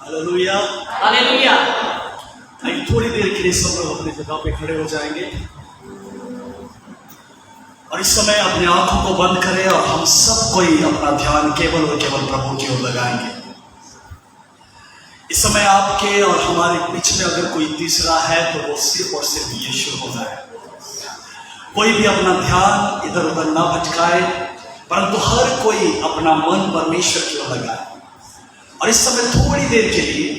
Hallelujah hallelujah. थोड़ी देर के लिए सब लोग अपनी जगह पे खड़े हो जाएंगे और इस समय अपने आंखों को बंद करें और हम सब कोई अपना ध्यान केवल और केवल प्रभु की ओर लगाएंगे। इस समय आपके और हमारे बीच में अगर कोई तीसरा है तो वो सिर्फ और सिर्फ यीशु होता है। कोई भी अपना ध्यान इधर उधर ना भटकाए, परंतु हर कोई अपना मन परमेश्वर की ओर लगाए। और इस समय थोड़ी देर के लिए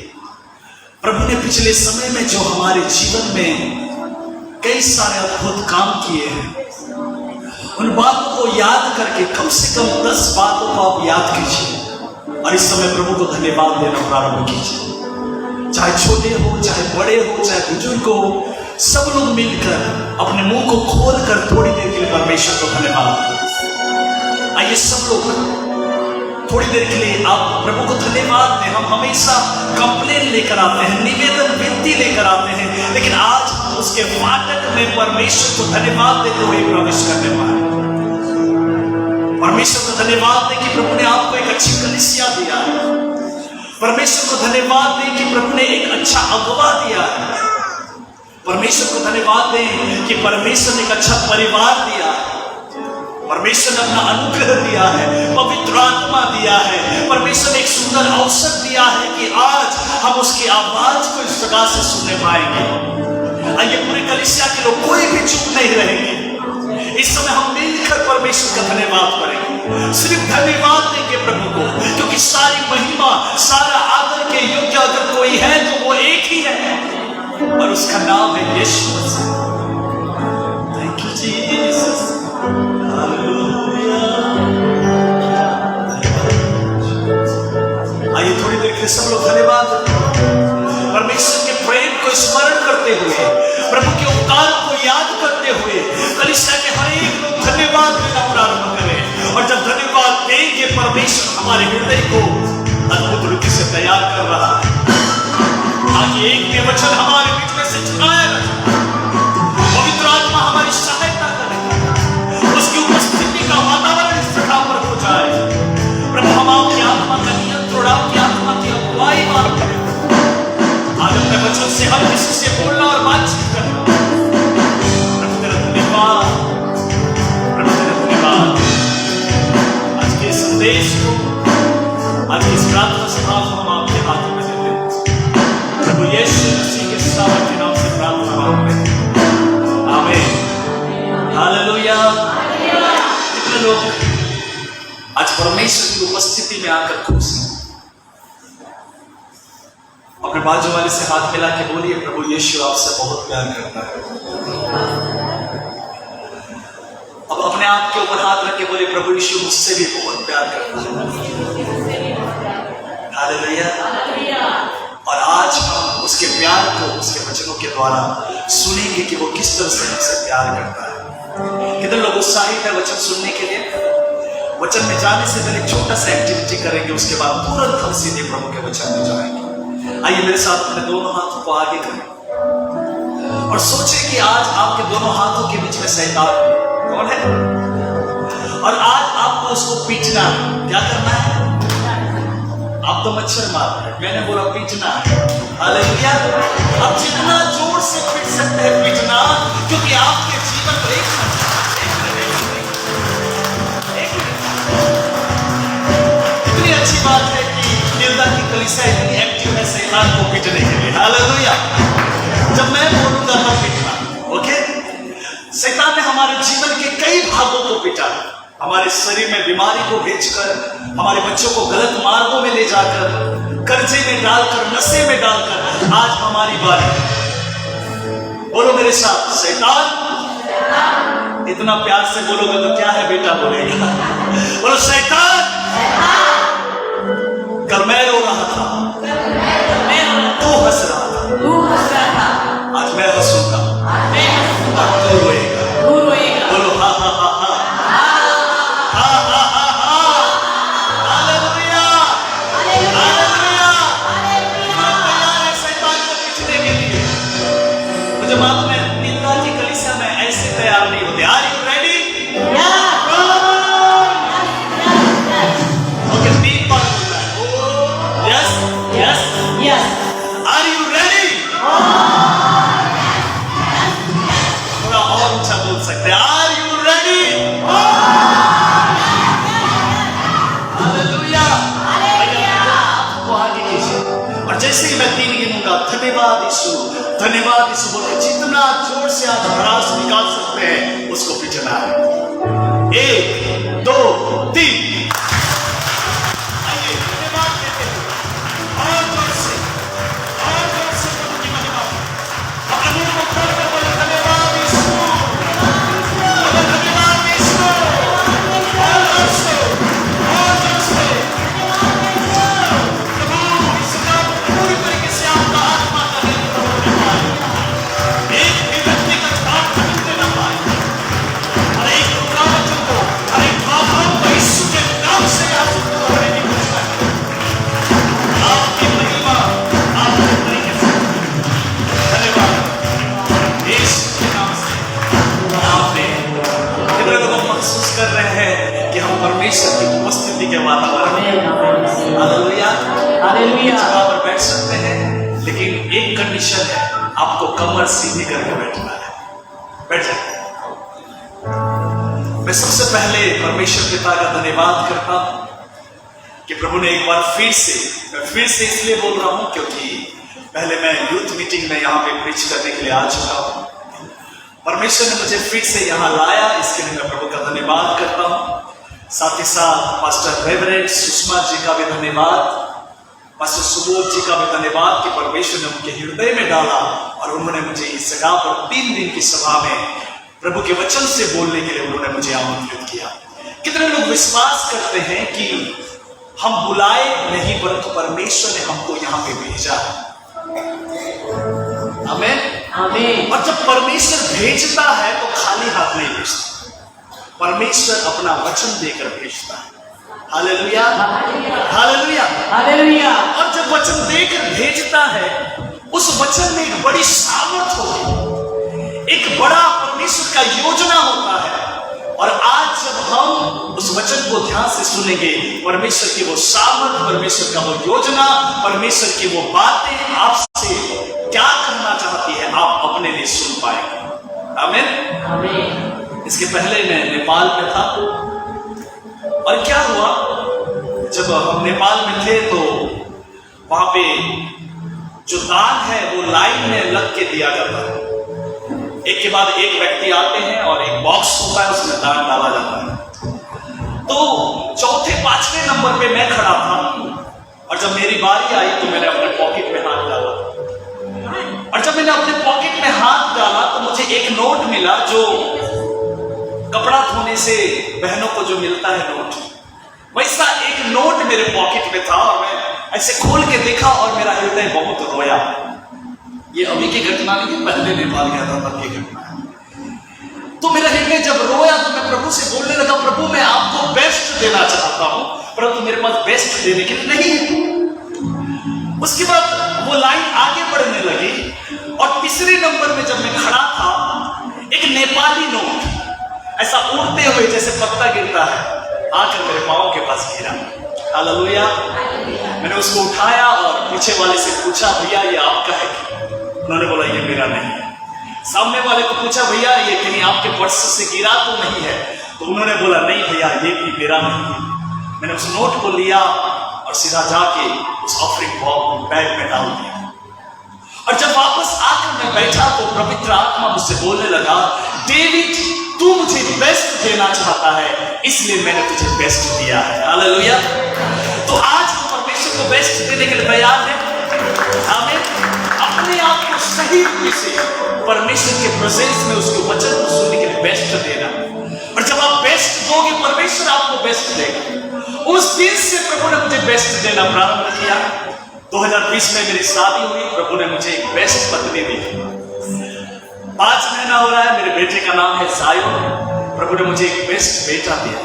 प्रभु ने पिछले समय में जो हमारे जीवन में कई सारे अद्भुत काम किए हैं, उन बातों को याद करके कम से कम 10 बातों को आप याद कीजिए और इस समय प्रभु को धन्यवाद देना प्रारंभ कीजिए। चाहे छोटे हो, चाहे बड़े हो, चाहे बुजुर्ग हो, सब लोग मिलकर अपने मुंह को खोलकर थोड़ी देर के लिए परमेश्वर को धन्यवाद दें। आइए सब लोग थोड़ी देर के लिए आप प्रभु को धन्यवाद दें। हम हमेशा कंप्लेन लेकर आते हैं, निवेदन विनती लेकर आते हैं, लेकिन आज हम उसके फाटक में परमेश्वर को धन्यवाद देते हुए प्रवेश करने वाले। परमेश्वर को धन्यवाद दें कि प्रभु ने आपको एक अच्छी कलीसिया दिया है। परमेश्वर को धन्यवाद दें कि प्रभु ने एक अच्छा अगुवा दिया है। परमेश्वर को धन्यवाद दें कि परमेश्वर ने एक अच्छा परिवार दिया है। परमेश्वर ने अपना अनुग्रह दिया है, पवित्र आत्मा दिया है। परमेश्वर ने एक सुंदर अवसर दिया है कि आज हम उसकी आवाज को इस जगह से सुनने पाएंगे। आइए पूरे कलीसिया के लोग कोई भी चुप नहीं रहेंगे। इस समय हम मिलकर परमेश्वर का धन्यवाद करेंगे, सिर्फ धन्यवाद देंगे प्रभु को, क्योंकि सारी महिमा, सारा आदर के योग्य अगर कोई है तो वो एक ही है और उसका नाम है यीशु मसीह। Thank you Jesus. आइए थोड़ी देर के लिए सब लोग धन्यवाद परमेश्वर के प्रेम को स्मरण करते हुए, प्रभु के उपकार को याद करते हुए कलीसिया के हर एक लोग धन्यवाद देना प्रारंभ करें। और जब धन्यवाद देंगे, परमेश्वर हमारे हृदय को अद्भुत रूप से तैयार कर रहा है। आज एक के वचन हमारे बीच में से छुड़ाएगा, पवित्र आत्मा हमारी सहायता करेगा, उसकी उपस्थिति का वातावरण इस जगह पर हो जाए। प्रभु हम आपकी आत्मा का नियंत्रण, आपकी आत्मा की अगुवाई मांगते हैं। आज अपने वचन से हर किसी से बोलना और बातचीत करना। प्रभु तेरा धन्यवाद, प्रभु तेरा धन्यवाद। आज के संदेश को, आज की इस प्रार्थना सभा को हम आपके हाथों में देते हैं। प्रभु यीशु मसीह के सामर्थ्य के नाम से प्रार्थना मांगते हैं, आमीन। हालेलुया। कितने लोग आज परमेश्वर की उपस्थिति में आकर खुश हैं? अपने बाजू वाले से हाथ मिला के बोलिए, प्रभु यीशु आपसे बहुत प्यार करता है। अब अपने आप के ऊपर हाथ रख के बोलिए, प्रभु यीशु मुझसे भी बहुत प्यार करता है। हालेलुया। और आज हम उसके प्यार को उसके वचनों के द्वारा सुनेंगे कि वो किस तरह से हमसे प्यार करता है। कितने लोग उत्साहित है वचन सुनने के लिए? वचन में जाने से पहले एक छोटा सा एक्टिविटी करेंगे, उसके बाद तुरंत हम सीधे प्रभु के वचन में जाएंगे। आइए मेरे साथ अपने दोनों हाथों को आगे करें और सोचें कि आज आपके दोनों हाथों के बीच में शैतान कौन है और आज आपको उसको पीटना है। क्या करना है? आप तो मच्छर मार रहे हैं, मैंने बोला पीटना है। हालेलुया। आप जितना जोर से पीट सकते हैं पीटना, क्योंकि आपके जीवन पर एक इतनी अच्छी बात है कि निर्दा की कलीसिया इतनी एक्टिव है शैतान को पीटने के लिए। हालेलुया। जब मैं बोलूंगा तब पीटना, ओके? शैतान ने हमारे जीवन के कई भागों को पीटा, हमारे शरीर में बीमारी को भेजकर, हमारे बच्चों को गलत मार्गों में ले जाकर, कर्जे में डालकर, नशे में डालकर। आज हमारी बारी। बोलो मेरे साथ, शैतान। इतना प्यार से बोलोगे तो क्या है बेटा बोलेगा। बोलो शैतान। कल मैं रो रहा था, तू हंस रहा था, आज मैं हंसूंगा और तू रोएगा। बोलो हा हा हा हा हा हा हा हा। हालेलुया। हालेलुया। तैयार है शैतान को पीछने के लिए। मुझे मालूम है निंदा की कलीसिया में ऐसे तैयार नहीं होते। Are you ready? हालेलुया। आपको आगे कीजिए और जैसे ही मैं 3 गिनूंगा, धन्यवाद यीशु, धन्यवाद यीशु बोल के जितना जोर से आप भड़ास निकाल सकते हैं उसको पिछला है। 1 2 3। कर रहे हैं कि हम परमेश्वर की उपस्थिति के वातावरण में हालेलुया हालेलुया जगह पर बैठ सकते हैं, लेकिन एक कंडीशन है, आपको कमर सीधी करके बैठना है। बैठ जाए। मैं सबसे पहले परमेश्वर पिता का धन्यवाद करता हूं कि प्रभु ने एक बार फिर से इसलिए बोल रहा हूं क्योंकि पहले मैं यूथ मीटिंग में यहाँ पे प्रीच करने के लिए आ चुका हूं। परमेश्वर ने मुझे फिर से यहाँ लाया, इसके लिए मैं प्रभु का धन्यवाद करता हूँ। साथ ही साथ पास्टर रेवरेंड सुषमा जी का भी धन्यवाद, पास्टर सुबोध जी का भी धन्यवाद कि परमेश्वर ने उनके हृदय में डाला और उन्होंने मुझे इस जगह पर 3 दिन की सभा में प्रभु के वचन से बोलने के लिए उन्होंने मुझे आमंत्रित किया। कितने लोग विश्वास करते हैं कि हम बुलाए नहीं परंतु परमेश्वर ने हमको यहाँ पे भेजा है। आमीन आमीन। और जब परमेश्वर भेजता है तो खाली हाथ नहीं भेजता, परमेश्वर अपना वचन देकर भेजता है। Hallelujah hallelujah hallelujah. और जब वचन देकर भेजता है उस वचन में एक बड़ी सामर्थ होती, एक बड़ा परमेश्वर का योजना होता है। और आज जब हम उस वचन को ध्यान से सुनेंगे, परमेश्वर की वो सामर्थ, परमेश्वर का वो योजना, परमेश्वर की वो बातें आपसे क्या करना चाहती है आप अपने लिए सुन पाएंगे। आमीन आमीन। इसके पहले मैं नेपाल में था और क्या हुआ, जब हम नेपाल में थे तो वहां पे जो दान है वो लाइन में लग के दिया जाता है। एक के बाद एक व्यक्ति आते हैं और एक बॉक्स होता है, उसमें दान डाला जाता है। तो 4थे-5वें नंबर पे मैं खड़ा था और जब मेरी बारी आई तो मैंने अपने पॉकेट में हाथ डाला और जब मैंने अपने पॉकेट में हाथ डाला तो मुझे एक नोट मिला, जो कपड़ा धोने से बहनों को जो मिलता है नोट, वैसा एक नोट मेरे पॉकेट में था। और मैं ऐसे खोल के देखा और मेरा हृदय बहुत रोया। ये अभी की घटना नहीं है, पहले नेपाल गया था तब की घटना है। तो मेरा हृदय जब रोया तो मैं प्रभु से बोलने लगा, प्रभु मैं आपको बेस्ट देना चाहता हूं परंतु मेरे पास बेस्ट देने के लिए नहीं है। उसके बाद वो लाइन आगे बढ़ने लगी और 3रे नंबर में जब मैं खड़ा था, एक नेपाली नोट ऐसा उड़ते हुए जैसे पत्ता गिरता है आकर मेरे पांव के पास गिरा। हालेलुया। मैंने उसको उठाया और पीछे वाले से पूछा, भैया ये आपका है क्या? उन्होंने बोला ये मेरा नहीं है। सामने वाले को पूछा, भैया ये कहीं आपके पर्स से गिरा तो नहीं है? तो उन्होंने बोला नहीं भैया ये भी मेरा नहीं है। मैंने उस नोट को लिया और सीधा जाके उस ऑफरिंग बैग में डाल दिया। और जब वापस आकर मैं बैठा तो पवित्र आत्मा मुझसे बोलने लगा, डेविड तू मुझे बेस्ट देना चाहता है इसलिए मैंने तुझे बेस्ट दिया है। हालेलुया। तो आज हम परमेश्वर को बेस्ट देने के लिए तैयार हैं। आमीन। अपने आप को सही रूप से परमेश्वर के प्रेजेंस में उसके वचन को सुनने के लिए बेस्ट देना, और जब आप बेस्ट दोगे परमेश्वर आपको बेस्ट देगा। उस दिन से प्रभु ने मुझे बेस्ट देना प्रारंभ किया। 2020 में मेरी शादी हुई, प्रभु ने मुझे एक बेस्ट पत्नी दी। 5 महीना हो रहा है, मेरे बेटे का नाम है जायोन। प्रभु ने मुझे एक बेस्ट बेटा दिया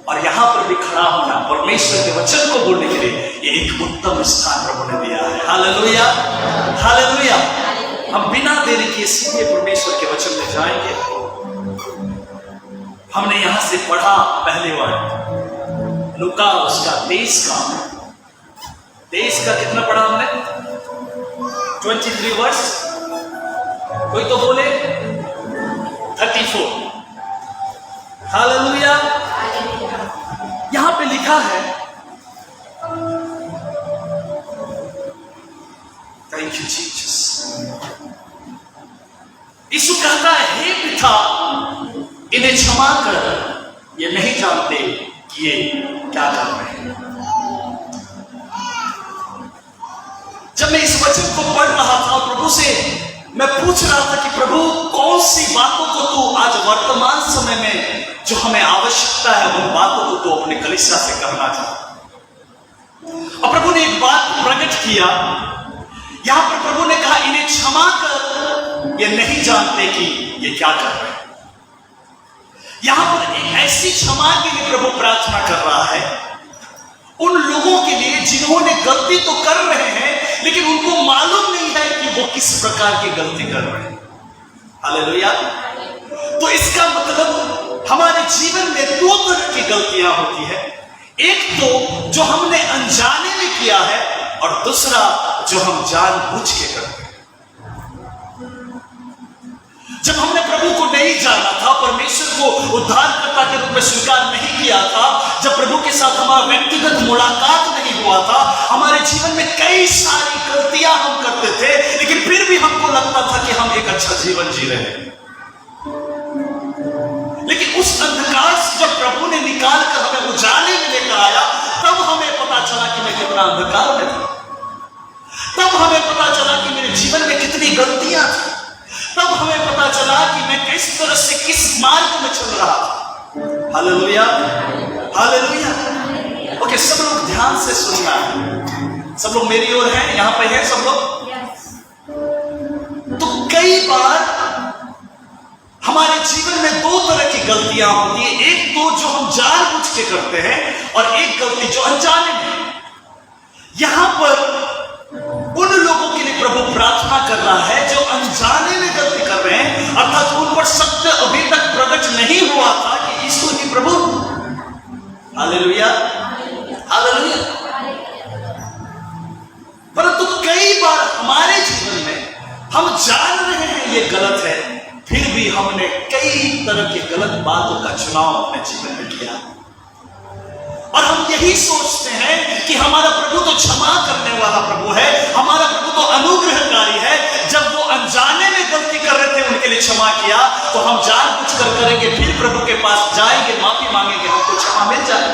और यहाँ पर भी खड़ा होना, परमेश्वर के वचन को बोलने के लिए ये एक उत्तम स्थान प्रभु ने दिया है। Hallelujah hallelujah. हम बिना देरी किए सीधे परमेश्वर के वचन में जाएंगे। हमने यहां से पढ़ा पहले वार लूका उसका 23 का कितना पढ़ा हमने? 23 वर्ष, कोई तो बोले 34। हालेलुया। यहां पे लिखा है थैंक यू जीसस। यीशु कहता है, हे पिता, इन्हें क्षमा कर, ये नहीं जानते कि ये क्या कर रहे हैं। जब मैं इस वचन को पढ़ रहा था, प्रभु से मैं पूछ रहा था कि प्रभु, कौन सी बातों को तू आज वर्तमान समय में जो हमें आवश्यकता है, उन बातों को तू अपने कलीसिया से करना चाहता। और प्रभु ने एक बात प्रकट किया, यहां पर प्रभु ने कहा, इन्हें क्षमा कर, ये नहीं जानते कि ये क्या कर रहे हैं। यहां पर एक ऐसी क्षमा के लिए प्रभु प्रार्थना कर रहा है उन लोगों के लिए जिन्होंने गलती तो कर रहे हैं, लेकिन उनको मालूम नहीं है कि वो किस प्रकार की गलती कर रहे हैं। हालेलुया। तो इसका मतलब हमारे जीवन में दो तरह की गलतियां होती है, एक तो जो हमने अनजाने में किया है, और दूसरा जो हम जानबूझ के करते हैं। जब हमने प्रभु को नहीं जाना था, परमेश्वर को उद्धारकर्ता के रूप में स्वीकार नहीं किया था, जब प्रभु के साथ हमारा व्यक्तिगत मुलाकात नहीं हुआ था, हमारे जीवन में कई सारी गलतियां हम करते थे, लेकिन फिर भी हमको लगता था कि हम एक अच्छा जीवन जी रहे हैं। लेकिन उस अंधकार से जब प्रभु ने निकाल कर हमें उजाले में लेकर आया, तब हमें पता चला कि मैं कितना अंधकार में था। तब हमें पता चला कि मेरे जीवन में कितनी गलतियां थी। तब हमें पता चला कि मैं किस तरह से, किस मार्ग में चल रहा था। Hallelujah, hallelujah. ओके, सब लोग ध्यान से सुनना है। सब लोग मेरी ओर हैं, यहां पे हैं सब लोग। तो कई बार हमारे जीवन में दो तरह की गलतियां होती है, एक तो जो हम जानबूझ के करते हैं, और एक गलती जो अनजाने में। यहां पर उन लोगों के लिए प्रभु प्रार्थना कर रहा है जो अनजाने में गलती कर रहे हैं, अर्थात उन पर सत्य अभी तक प्रकट नहीं हुआ था कि यीशु ही प्रभु। Hallelujah, hallelujah. परंतु कई बार हमारे जीवन में हम जान रहे हैं ये गलत है, फिर भी हमने कई तरह की गलत बातों का चुनाव अपने जीवन में किया, और हम यही सोचते हैं कि हमारा प्रभु तो क्षमा करने वाला प्रभु है, हमारा प्रभु तो अनुग्रहकारी है। जब वो अनजाने में गलती कर रहे थे, उनके लिए क्षमा किया, तो हम जानबूझ कर करेंगे, फिर प्रभु के पास जाएंगे, माफी मांगेंगे, हमको क्षमा मिल जाए।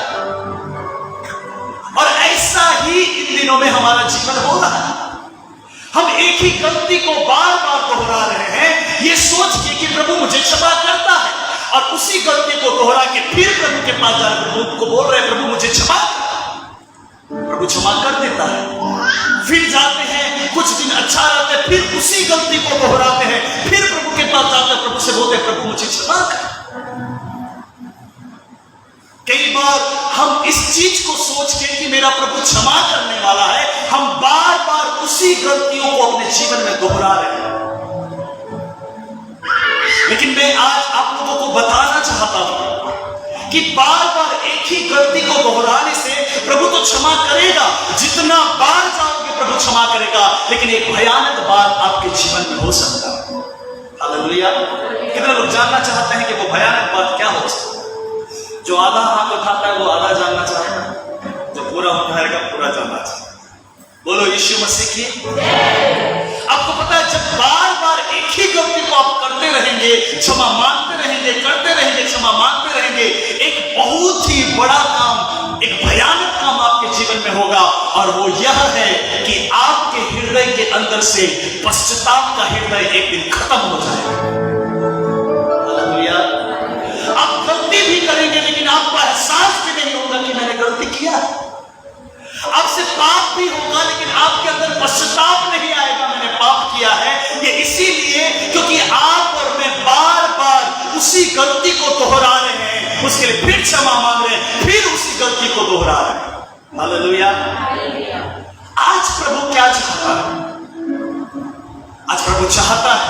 और ऐसा ही इन दिनों में हमारा जीवन हो रहा है। हम एक ही गलती को बार बार दोहरा रहे हैं, ये सोच के कि प्रभु मुझे क्षमा करता है, और उसी गलती को दोहरा के फिर प्रभु के पास जा रहे, प्रभु को बोल रहे हैं, प्रभु मुझे क्षमा कर। प्रभु क्षमा कर देता है। फिर जाते हैं, कुछ दिन अच्छा रहता है, फिर उसी गलती को दोहराते हैं, फिर प्रभु के पास जाते हैं, प्रभु से बोलते हैं, प्रभु मुझे क्षमा कर। कई बार हम इस चीज को सोच के कि मेरा प्रभु क्षमा करने वाला है, हम बार बार उसी गलतियों को अपने जीवन में दोहरा रहे हैं। लेकिन मैं आज आप लोगों को बताना चाहता हूं कि बार बार एक ही गलती को दोहराने से प्रभु तो क्षमा करेगा, जितना बार जाओगे प्रभु क्षमा करेगा, लेकिन एक भयानक बात आपके जीवन में हो सकता है। हालेलुया। कितने लोग जानना चाहते हैं कि वो भयानक बात क्या हो सकती है? जो आधा हाथ उठाता है वो आधा जानना चाहता है, जो पूरा उठाएगा पूरा जानना चाहता है। बोलो यीशु मसीह की। आपको पता है, जब बार बार एक ही गलती को आप करते रहेंगे, क्षमा मांगते रहेंगे, करते रहेंगे, क्षमा मांगते रहेंगे, एक बहुत ही बड़ा काम, एक भयानक काम आपके जीवन में होगा, और वो यह है कि आपके हृदय के अंदर से पश्चाताप का हृदय एक दिन खत्म हो जाएगा। हालेलुया। आप गलती भी करेंगे, लेकिन आपको एहसास भी नहीं होगा कि मैंने गलती किया। आपसे पाप भी होगा, लेकिन आपके अंदर पश्चाताप नहीं आएगा, मैंने पाप किया है। ये इसीलिए क्योंकि आप और मैं बार बार उसी गलती को दोहरा रहे हैं, उसके लिए फिर क्षमा मांग रहे हैं, फिर उसी गलती को दोहरा रहे हैं। हालेलुया। आज प्रभु क्या चाहता है? आज प्रभु चाहता है,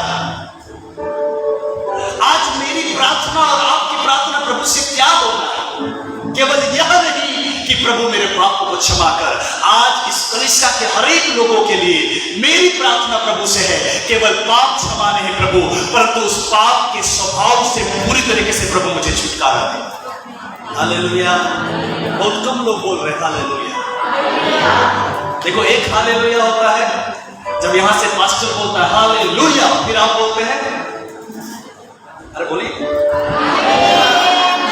आज मेरी प्रार्थना और आपकी प्रार्थना प्रभु से क्या होना है? केवल यह नहीं कि प्रभु मेरे पापों को क्षमा कर। आज इस कलीसिया के हर एक लोगों के लिए मेरी प्रार्थना प्रभु से है, केवल पाप क्षमा नहीं प्रभु, परंतु उस पाप के स्वभाव से पूरी तरीके से प्रभु मुझे छुटकारा दे। हालेलुया। बहुत कम लोग बोल रहे हैं हालेलुया। देखो, एक हालेलुया होता है जब यहां से पास्टर बोलता है हालेलुया, फिर आप बोलते हैं अरे बोलिए।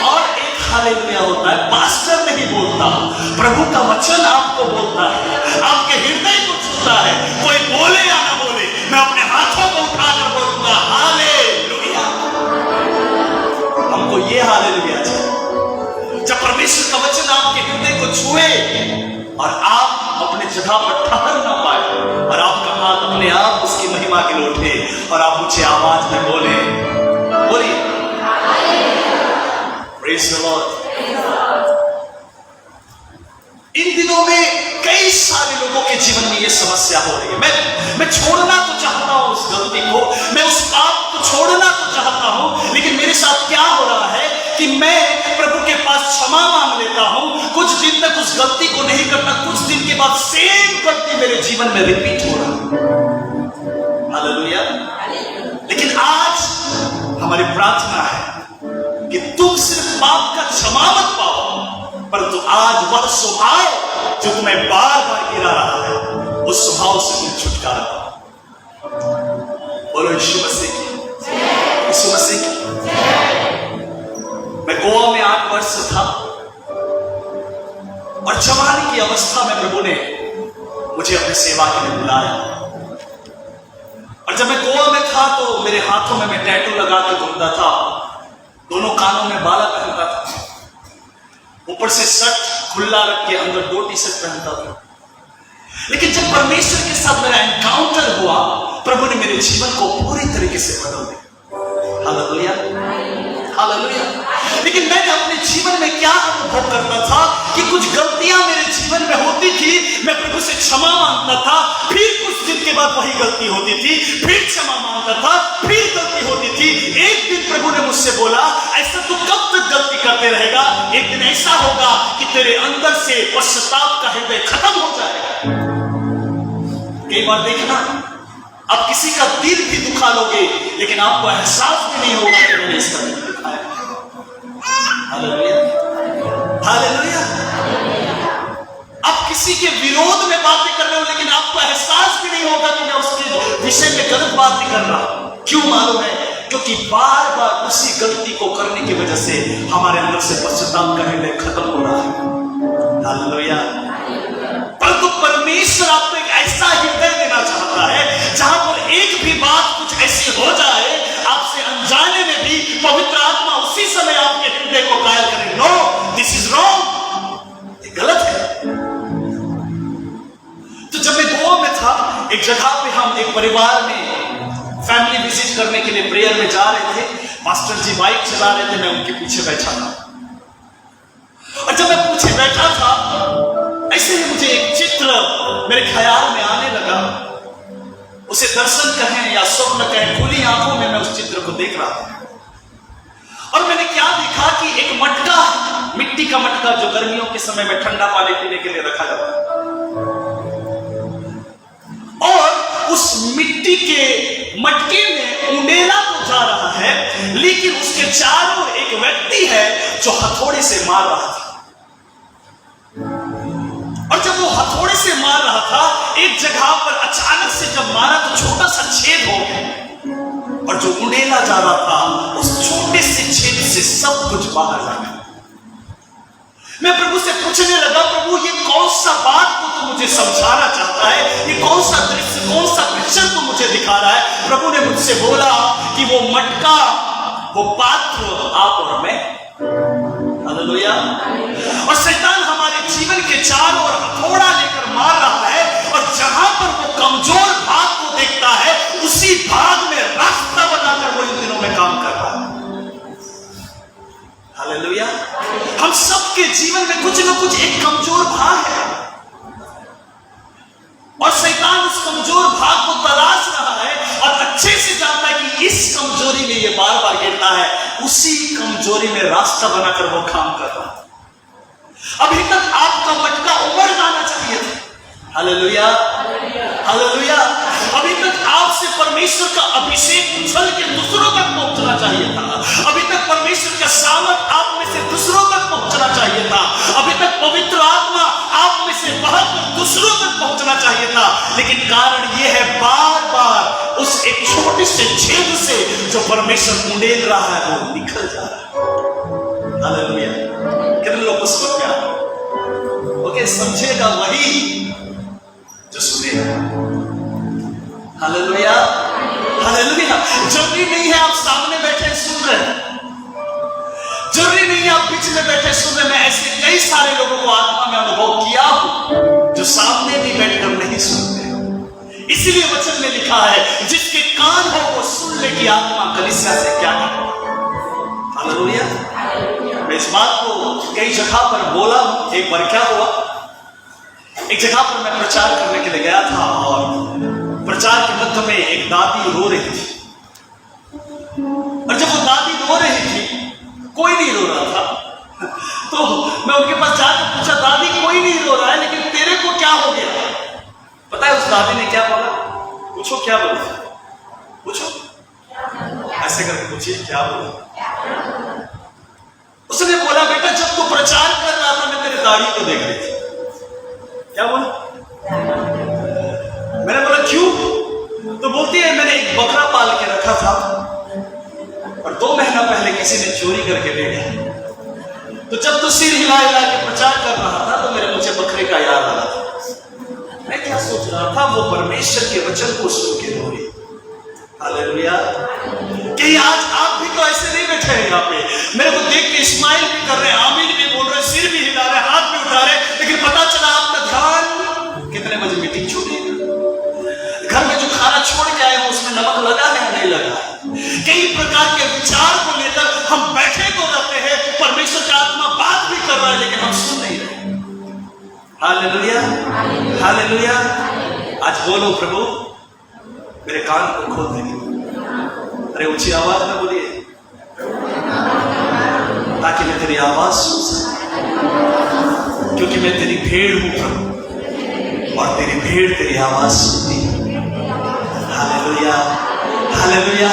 और एक हालेलुया होता है, पास्टर नहीं बोलता, प्रभु का वचन आपको बोलता है, आपके हृदय को छूता है। कोई बोले या ना बोले, मैं अपने हाथों को उठाकर बोलूंगा हालेलुया। हमको ये हालेलुया चाहिए जब परमेश्वर का वचन आपके हृदय को छुए और आप अपने जगह पर ठहर ना पाए और आपका हाथ अपने आप उसकी महिमा के लिए उठे और आप ऊंचे आवाज में बोले, बोलिए प्रेज़ द लॉर्ड। इन दिनों में कई सारे लोगों के जीवन में यह समस्या हो रही है। मैं छोड़ना तो चाहता हूं उस गलती को, मैं उस पाप को छोड़ना तो चाहता हूं, लेकिन मेरे साथ क्या हो रहा है कि मैं प्रभु के पास क्षमा मांग लेता हूं, कुछ दिन तक उस गलती को नहीं करता, कुछ दिन के बाद सेम गलती मेरे जीवन में रिपीट हो रहा है। हालेलुया। लेकिन आज हमारी प्रार्थना है कि तुम सिर्फ पाप का क्षमा मत पाओ, परंतु आज वह स्वभाव जो तुम्हें बार बार गिरा रहा है, उस स्वभाव से तुम छुटकारा पाओ। बोलो यीशु मसीह की, यीशु मसीह की। मैं गोवा में 8 वर्ष था और जवानी की अवस्था में प्रभु ने मुझे अपनी सेवा के लिए बुलाया। और जब मैं गोवा में था तो मेरे हाथों में मैं टैटू लगा के घूमता था, दोनों कानों में बाला पहनता था, ऊपर से शर्ट खुला रख के अंदर 2 टी-शर्ट पहनता था। लेकिन जब परमेश्वर के साथ मेरा एनकाउंटर हुआ, प्रभु ने मेरे जीवन को पूरी तरीके से बदल दिया। Hallelujah, hallelujah. लेकिन मैंने अपने जीवन में क्या अनुभव करता था कि कुछ गलतियां मेरे जीवन में होती थी, मैं प्रभु से क्षमा मांगता था, फिर कुछ दिन के बाद वही गलती होती थी, फिर क्षमा मांगता था, फिर गलती होती थी। एक दिन प्रभु ने मुझसे बोला, ऐसा तू कब तक गलती करते रहेगा? एक दिन ऐसा होगा कि तेरे अंदर से पश्चाताप का हृदय खत्म हो जाएगा। कई बार देखना, आप किसी का दिल भी दुखा लोगे, लेकिन आपको एहसास भी नहीं होगा कि मैंने इसका दिल दुखाया। Hallelujah, hallelujah. आप किसी के विरोध में बातें कर रहे हो, लेकिन आपको एहसास भी नहीं होगा कि मैं उसके विषय में गलत बातें कर रहा हूं। क्यों मालूम है? क्योंकि बार बार उसी गलती को करने की वजह से हमारे अंदर से पश्चाताप का हृदय खत्म हो रहा है। हालेलुया। परंतु परमेश्वर आपको एक ऐसा हृदय देना चाहता है जहां पर एक भी बात कुछ ऐसी हो जाए, आपसे अनजाने में भी पवित्र आत्मा उसी समय आपके हृदय को कायल करे, नो दिस इज रॉन्ग, ये गलत है। तो जब मैं गोवा में था, एक जगह पे हम एक परिवार में फैमिली विजिट करने के लिए प्रेयर में जा रहे थे। मास्टर जी बाइक चला रहे थे, मैं उनके पीछे बैठा था। और जब मैं पीछे बैठा था, ऐसे ही मुझे एक चित्र मेरे ख्याल में आने लगा। उसे दर्शन कहें या स्वप्न कहें, खुली आंखों में मैं उस चित्र को देख रहा था। और मैंने क्या देखा कि एक मटका, मिट्टी का मटका, जो गर्मियों के समय में ठंडा पानी पीने के लिए रखा जाता है, और उस मिट्टी के मटके में उंडेला तो जा रहा है, लेकिन उसके चारों एक व्यक्ति है जो हथौड़े से मार रहा था। और जब वो हथौड़े से मार रहा था, एक जगह पर अचानक से जब मारा तो छोटा सा छेद हो गया, और जो उंडेला जा रहा था उस छोटे से छेद से सब कुछ बाहर आ गया। मैं प्रभु से पूछने लगा, प्रभु ये कौन सा बात तो मुझे समझाना चाहता है, ये कौन सा दृश्य, कौन सा पिक्चर तो मुझे दिखा रहा है? प्रभु ने मुझसे बोला कि वो मटका, वो पात्र आप और मैं। हालेलुया। और शैतान हमारे जीवन के चारों ओर हथौड़ा लेकर मार रहा है, और जहां पर वो कमजोर भाग को देखता है, उसी भाग में रास्ता बनाकर वो इन दिनों में काम कर रहा है। हालेलुया। हम सबके जीवन में कुछ न कुछ एक कमजोर भाग है, और शैतान उस कमजोर भाग को तलाश रहा है और अच्छे से जानता है कि इस कमजोरी में ये बार बार गिरता है, उसी कमजोरी में रास्ता बनाकर वो काम कर रहा है। अभी तक आपका मटका उमड़ जाना चाहिए था। Hallelujah, hallelujah. अभी तक आपसे परमेश्वर का अभिषेक उछल के दूसरों तक पहुंचना चाहिए था। अभी तक परमेश्वर का सामर्थ आप में से दूसरों तक पहुंचना चाहिए था। अभी तक पवित्र आत्मा आप में से बहकर दूसरों तक पहुंचना चाहिए चाहिए था, लेकिन कारण ये है बार बार उस एक छोटे से छेद से जो परमेश्वर उड़ेल रहा है वो निकल जा रहा है। हालेलुया। कितने लोग को समझ में आ रहा है? ओके, समझेगा वही जो सुनेगा। Hallelujah, hallelujah. जरूरी नहीं है आप सामने बैठे सुन रहे हैं, जरूरी नहीं है आप बीच में बैठे सुन रहे। मैं ऐसे कई सारे लोगों को आत्मा में अनुभव किया हूं जो सामने भी बैठकर नहीं सुनते। इसीलिए वचन में लिखा है जिसके कान हो वो सुन ले कि आत्मा कलीसिया से क्या कहता है। हालेलुया। मैं इस बात को कई जगह पर बोला। एक बार क्या हुआ, एक जगह पर मैं प्रचार करने के लिए गया था और प्रचार के मध्य में एक दादी रो रही थी, और जब वो दादी रो रही थी कोई नहीं रो रहा था, तो मैं उनके पास जाकर पूछा, दादी कोई नहीं रो रहा है लेकिन तेरे को क्या हो गया? पता है उस दादी ने क्या बोला? पूछो क्या बोला, पूछो, ऐसे करके पूछिए क्या बोला। उसने बोला, बेटा जब तू प्रचार कर रहा था मैं तेरे दाढ़ी को देख रही थी। क्या बोला? मैंने बोला क्यों? तो बोलती है मैंने एक बकरा पाल के रखा था और 2 महीना पहले किसी ने चोरी करके ले गया, तो जब तू सिर हिला हिला के प्रचार कर रहा था तो मेरे मुझे बकरे का याद आ रहा था। मैं क्या सोच रहा था, वो परमेश्वर के वचन को सुन के रो रही। हालेलुया। कि आज आप भी तो ऐसे नहीं बैठे हैं यहाँ पे, मेरे को देख के स्माइल भी कर रहे हैं, आमीन भी बोल रहे, सिर भी हिला रहे, हाथ भी उठा रहे, लेकिन पता चला आपका ध्यान कितने बजे मीटिंग छूटी, घर में जो खाना छोड़ के आए हो उसमें नमक लगा है नहीं लगा। कई प्रकार के विचार को लेकर हम बैठे तो रहते हैं, परमेश्वर का आत्मा बात भी कर रहा है लेकिन हम सुन नहीं रहे। Hallelujah, hallelujah. आज बोलो प्रभु मेरे कान को खोल दे। अरे ऊंची आवाज में बोलिए ताकि मैं तेरी आवाज सुन सकूं, क्योंकि मैं तेरी भेड़ हूं प्रभु और तेरी भेड़ तेरी आवाज सुनती है। Hallelujah, hallelujah.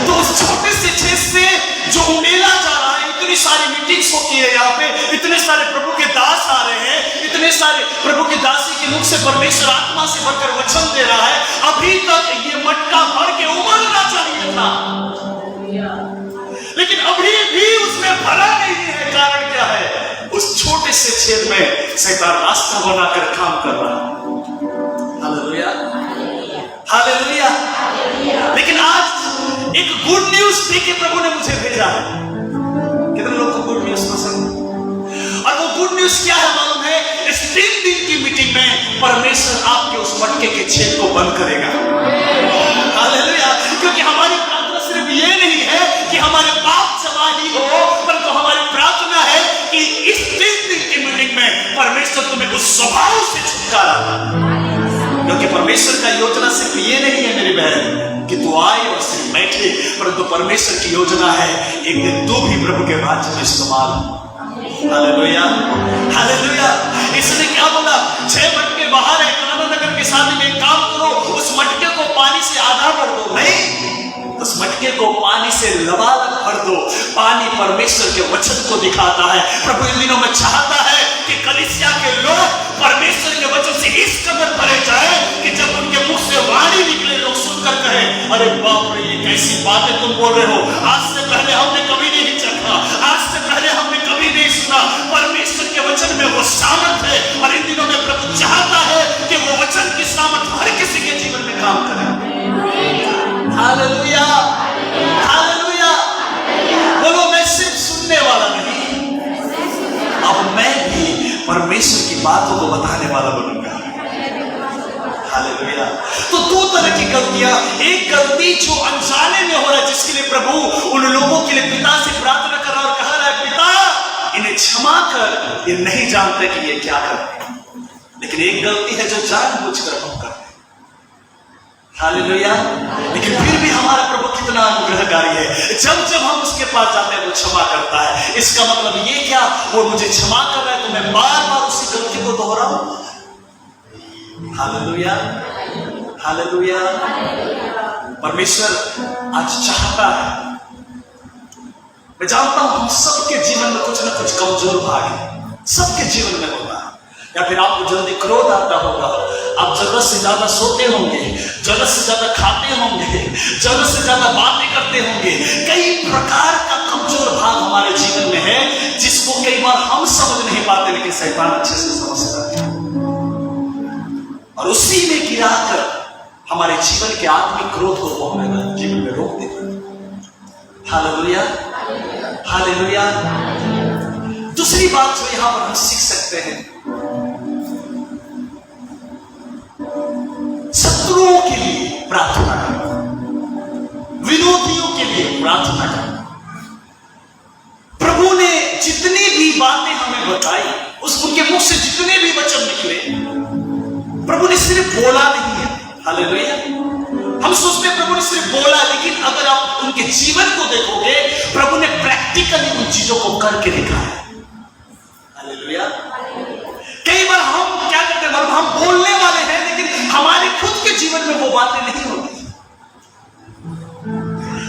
तो उस छोटे से छेद से जो उड़ेला जा रहा है, इतनी सारी मीटिंग्स होती है यहाँ पे, इतने सारे प्रभु के दास आ रहे हैं, इतने सारे प्रभु के दासी के मुख से परमेश्वर आत्मा से भरकर वचन दे रहा है, अभी तक ये मटका भर के उमड़ना चाहिए था लेकिन अभी भी उसमें भरा नहीं है। कारण क्या है? उस छोटे से छेद में शैतान रास्ता बनाकर काम कर रहा है। Hallelujah, hallelujah. लेकिन आज एक गुड न्यूज देके प्रभु ने मुझे भेजा है। कितने लोग को गुड न्यूज पसंद है? और वो गुड न्यूज क्या है मालूम है? इस 3 दिन की मीटिंग में परमेश्वर आपके उस मटके के छेद को बंद करेगा। हालेलुया। क्योंकि हमारी प्रार्थना सिर्फ ये नहीं है कि हमारे पाप क्षमा ही हो, परंतु हमारी प्रार्थना है कि इस 3 दिन की मीटिंग में परमेश्वर तुम्हें उस स्वभाव से छुटकारा दे। क्योंकि परमेश्वर का योजना सिर्फ ये नहीं है मेरी बहन कि तू आए और सिर्फ बैठे, परंतु परमेश्वर की योजना है एक दिन तू भी प्रभु के राज्य में इस्तेमाल। Hallelujah, hallelujah. इसने क्या बोला? 6 मटके बाहर है, काना नगर के शादी में काम करो, उस मटके को पानी से आधा भर दो। नहीं, उस मटके को पानी से लबालब भर दो। पानी परमेश्वर के वचन को दिखाता है। प्रभु इन दिनों में चाहता है कि कलीसिया के लोग परमेश्वर के वचन से इस कदर भरे जाए कि जब उनके मुख से वाणी निकले लोग सुनकर कहें, अरे बाप रे ये कैसी बातें तुम बोल रहे हो, आज से पहले हमने कभी नहीं चखा, आज से पहले हमने कभी नहीं सुना। परमेश्वर के वचन में वो सामर्थ है और इन दिनों में प्रभु चाहता है कि वो वचन की सामर्थ हर किसी के जीवन में काम करे। Hallelujah, hallelujah. बोलो मैं सिर्फ सुनने वाला नहीं, अब मैं भी परमेश्वर की बातों को बताने वाला बनूंगा। हालेलुया। तो 2 तरह की गलतियां, एक गलती जो अनजाने में हो रहा है जिसके लिए प्रभु उन लोगों के लिए पिता से प्रार्थना कर रहा है और कह रहा है पिता इन्हें क्षमा कर, ये नहीं जानते कि ये क्या करते हैं। लेकिन एक गलती है जो जानबूझकर हम करते हैं। हालेलुया। लेकिन फिर भी हमारा प्रभु कितना अनुग्रहकारी है, जब जब हम उसके पास जाते हैं वो क्षमा करता है। इसका मतलब ये क्या? वो मुझे क्षमा कर रहा है तो मैं बार बार उसी गलती को दोहराऊं? Hallelujah, hallelujah. परमेश्वर आज चाहता है, मैं जानता हूं हम सबके जीवन में कुछ ना कुछ कमजोर भाग है, सबके जीवन में होता है। या फिर आपको जल्दी क्रोध आता होगा, आप जरूरत से ज्यादा सोते होंगे, जरूरत से ज्यादा खाते होंगे, जरूरत से ज्यादा बातें करते होंगे। कई प्रकार का कमजोर भाग हमारे जीवन में है जिसको कई बार हम समझ नहीं पाते, लेकिन शैतान अच्छे से समझता है और उसी में गिराकर हमारे जीवन के आत्मिक क्रोध को वो हमें जीवन में रोक देता है। Hallelujah, hallelujah. दूसरी बात जो यहां पर हम सीख सकते हैं, शत्रुओं के लिए प्रार्थना करना, विरोधियों के लिए प्रार्थना करना। प्रभु ने जितनी भी बातें हमें बताई, उनके मुख से जितने भी वचन निकले, प्रभु ने सिर्फ बोला नहीं है। हालेलुया। हम सोचते हैं प्रभु ने सिर्फ बोला, लेकिन अगर आप उनके जीवन को देखोगे, प्रभु ने प्रैक्टिकली उन चीजों को करके दिखाया। हालेलुया। कई बार हम क्या करते हैं, हम बोलने वाले हैं लेकिन हमारे खुद के जीवन में वो बातें नहीं होती।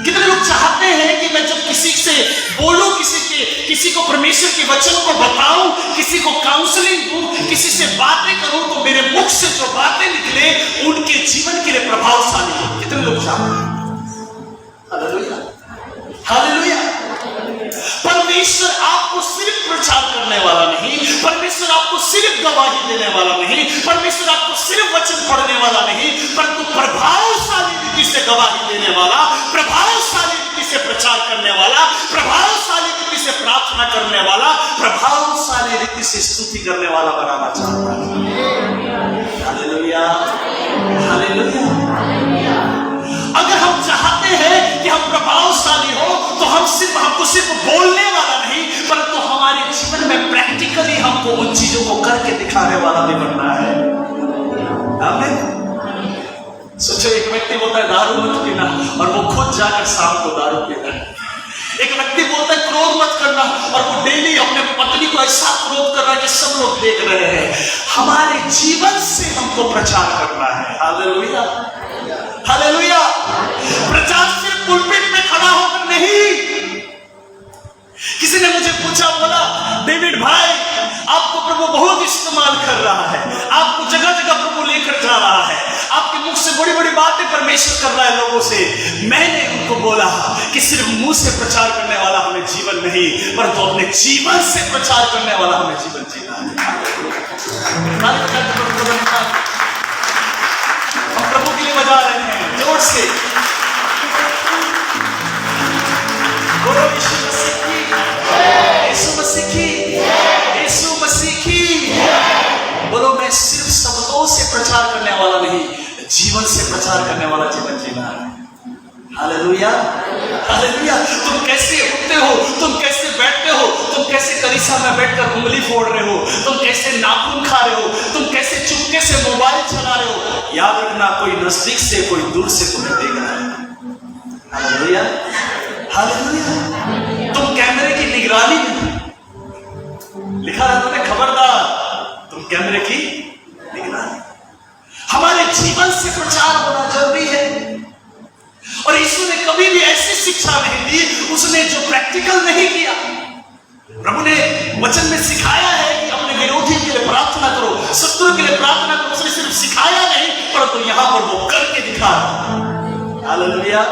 कितने लोग चाहते हैं कि मैं जब किसी से बोलूं, किसी को परमेश्वर के वचन को बताऊं, किसी को काउंसलिंग दूं, किसी से बातें करूं, तो मेरे मुख से जो बातें निकले उनके जीवन के लिए प्रभावशाली हो। कितने लोग चाहते हैं? Hallelujah, hallelujah. परमेश्वर आपको सिर्फ प्रचार करने वाला नहीं, परमेश्वर आपको सिर्फ गवाही देने वाला नहीं, परमेश्वर आपको सिर्फ वचन पढ़ने वाला नहीं, परंतु प्रभावशाली रीति से गवाही देने वाला, प्रभावशाली रीति से प्रचार करने वाला, प्रभावशाली रीति से प्रार्थना करने वाला, प्रभावशाली रीति से स्तुति करने वाला बनाना चाहता है। Hallelujah, hallelujah. अगर हम चाहते हैं कि हम प्रभावशाली हो, तो हमको सिर्फ बोलने वाला नहीं, परंतु हमारे जीवन में प्रैक्टिकली हमको उन चीजों को करके दिखाने वाला भी बनना है। आमीन। सोचो, एक व्यक्ति बोलता है दारू मत पीना और वो खुद जाकर शाम को दारू पीता है। एक व्यक्ति बोलता है क्रोध मत करना और वो डेली अपने पत्नी को ऐसा क्रोध कर रहा है कि सब लोग देख रहे हैं। हमारे जीवन से हमको प्रचार करना है। Hallelujah, hallelujah. प्रचार सिर्फ पुलपिट में खड़ा होकर नहीं। किसी ने मुझे पूछा, बोला डेविड भाई, आपको प्रभु बहुत इस्तेमाल कर रहा है, आपको जगह जगह प्रभु लेकर जा रहा है, आपके मुख से बड़ी बड़ी बातें परमेश्वर कर रहा है लोगों से। मैंने उनको बोला कि सिर्फ मुंह से प्रचार करने वाला हमें जीवन नहीं, परंतु अपने जीवन से प्रचार करने वाला हमें जीवन जीना है। हम प्रभु के लिए बजा रहे हैं जोर से। बोलो यीशु मसीह की, यीशु मसीह की, यीशु मसीह की। बोलो मैं सिर्फ शब्दों से प्रचार करने वाला नहीं, जीवन से प्रचार करने वाला जीवन जीना है। Hallelujah, hallelujah. तुम कैसे उठते हो, तुम कैसे बैठते हो, तुम कैसे कलीसिया में बैठकर उंगली फोड़ रहे हो, तुम कैसे नाखून खा रहे हो, तुम कैसे चुपके से मोबाइल चला रहे हो, याद रखना कोई नजदीक से कोई दूर से तुम्हें देख रहा है। Hallelujah, hallelujah. तुम कैमरे की निगरानी में लिखा रहता है, खबरदार तुम कैमरे की निगरानी। हमारे जीवन से प्रचार होना जरूरी है। और यीशु ने कभी भी ऐसी शिक्षा नहीं दी उसने जो प्रैक्टिकल नहीं किया। प्रभु ने वचन में सिखाया है कि अपने विरोधी के लिए प्रार्थना करो, शत्रु के लिए प्रार्थना करो। उसने सिर्फ सिखाया नहीं, परंतु यहां पर वो करके दिखाया। Hallelujah,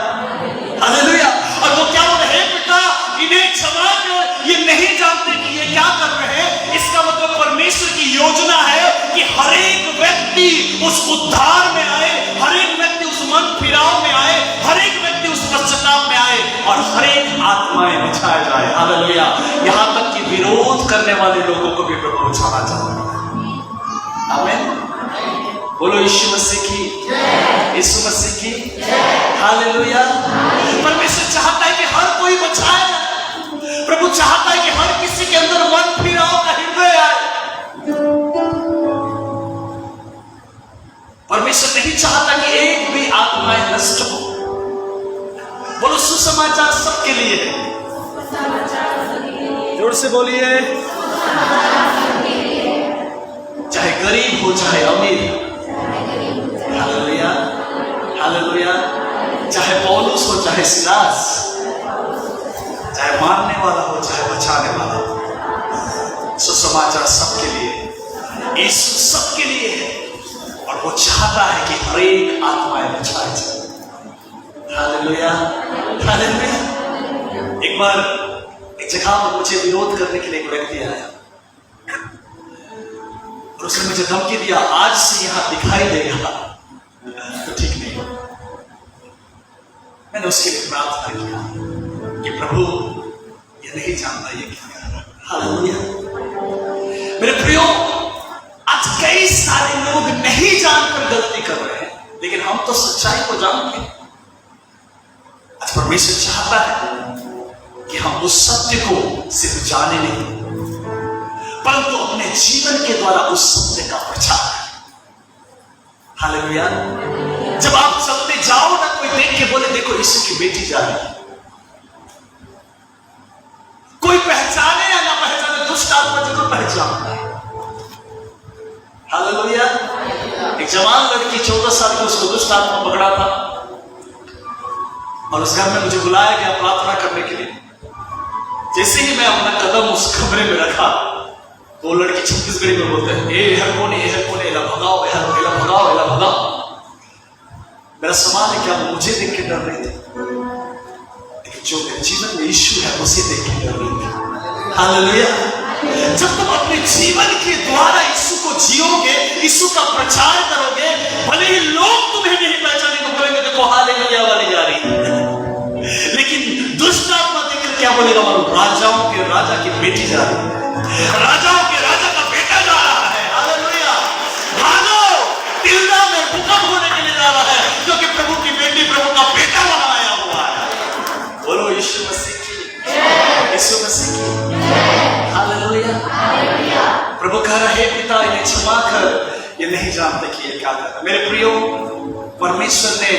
hallelujah. और वो क्या बोल रहे हैं, पिता इन्हें क्षमा कर, ये नहीं जानते कि ये क्या कर रहे हैं। इसका मतलब परमेश्वर की योजना है कि हर एक व्यक्ति उस उद्धार में आए, हर एक व्यक्ति उस मन फिराव में आए, हर एक व्यक्ति उस पश्चाताप में आए और हर एक आत्माएं बचाया जाए। हालेलुया। यहां तक कि विरोध करने वाले लोगों को भी प्रभु बचाना चाहता है। आमीन। बोलो यीशु मसीह की, यीशु मसीह की। हालेलुया। परमेश्वर चाहता है कि हर कोई बचाए। प्रभु चाहता है कि हर किसी के अंदर मन फिराव का हृदय आए। परमेश्वर नहीं चाहता कि एक भी आत्माएं नष्ट हो। बोलो सुसमाचार सबके लिए है। जोर से बोलिए, चाहे गरीब हो चाहे अमीर। Hallelujah, hallelujah. चाहे पौलुस हो चाहे सिलास, चाहे मारने वाला हो चाहे बचाने वाला हो, सुसमाचार सबके लिए। यीशु सबके लिए है और वो चाहता है कि हर एक आत्माएं बचाई जाए। Hallelujah, hallelujah. एक बार एक जगह पर मुझे विरोध करने के लिए एक व्यक्ति आया और उसने मुझे धमकी दिया, आज से यहां दिखाई देगा तो ठीक नहीं। मैंने उसके लिए प्रार्थना किया कि प्रभु ये नहीं जानता ये क्या कर रहा है। हालेलुया। मेरे प्रियो, आज कई सारे लोग नहीं जानकर गलती कर रहे हैं, लेकिन हम तो सच्चाई को जानते हैं। आज परमेश्वर चाहता है कि हम उस सत्य को सिर्फ जाने नहीं, परंतु अपने जीवन के द्वारा उस सत्य का प्रचार करें। हालेलुया। जब आप चलते जाओ ना, कोई देख के बोले देखो यीशु की बेटी जा रही है। कोई पहचाने या ना पहचाने, दुष्ट आत्मा जरूर पहचानता है। हालेलुया। एक जवान लड़की 14 साल की, उसको दुष्ट आत्मा पकड़ा था और उस घर में मुझे बुलाया गया प्रार्थना करने के लिए। जैसे ही मैं अपना कदम उस कमरे में रखा, वो लड़की छत्तीसगढ़ी में बोलते हैं, ए हर कोने एला भगाओ, एला भगाओ, एला भगाओ। मेरा सवाल है, क्या वो मुझे देख के डर रही थी? लेकिन जो मेरे जीवन में यीशु है उसे देख के डर रही थी। हालेलुया। जब तुम अपने जीवन के द्वारा यीशु को जियोगे, यीशु का प्रचार करोगे, भले ही लोग तुम्हें नहीं पहचाने तो बोलेंगे देखो हालेलुया वाली जा रही है, लेकिन दुष्ट आत्मा देखकर क्या बोलेगा? राजाओं के राजा की बेटी जा रही है, राजाओं के राजा का बेटा जा रहा है। हालेलुया। भागो, टिल्डा में भूकंप होने के लिए जा रहा है, क्योंकि प्रभु की बेटी, प्रभु का बेटा वहां आया हुआ है। बोलो यीशु मसीह की, यीशु मसीह की। हालेलुया। प्रभु कह रहा है, पिता इन्हें क्षमा कर, ये नहीं जानते कि ये क्या कर रहा है। मेरे प्रियो, परमेश्वर ने